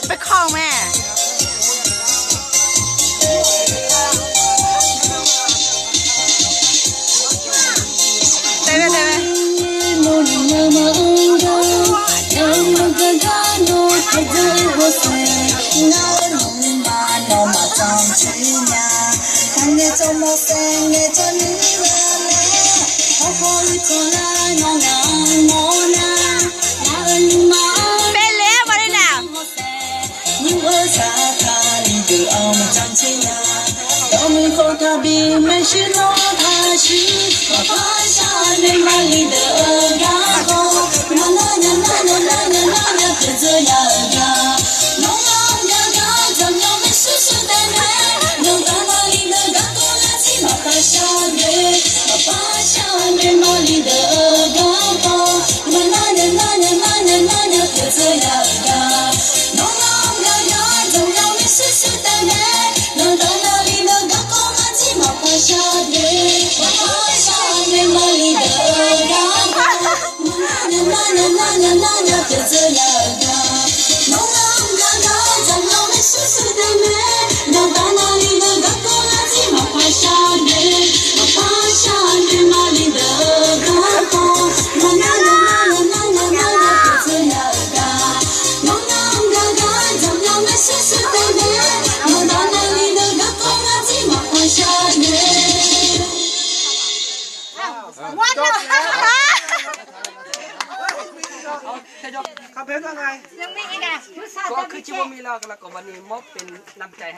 ไปคล้องแม่ได้没许诺他是我发下内马里的嘎红，那就这样嘎，弄嘎嘎，怎样没事事的呢？弄到哪里的嘎公那起码发下内，我发下内马里的嘎红，那就这样嘎，弄嘎嘎，怎样没事事的呢？弄到哪里的嘎公那起码发下内，我发下内马里的嘎红，那就这样嘎，弄嘎嘎，怎样没事事的呢？弄到哪里的嘎公那起码发下内，我发下内马里的嘎红，那就这样嘎，弄嘎嘎，怎样没事事的呢？弄到哪里的嘎公那起码发下内。ครับเพชรว่าไง ยังมีอีกอ่ะ ก็คือชิวามีแล้วก็วันนี้มอบเป็นน้ำใจ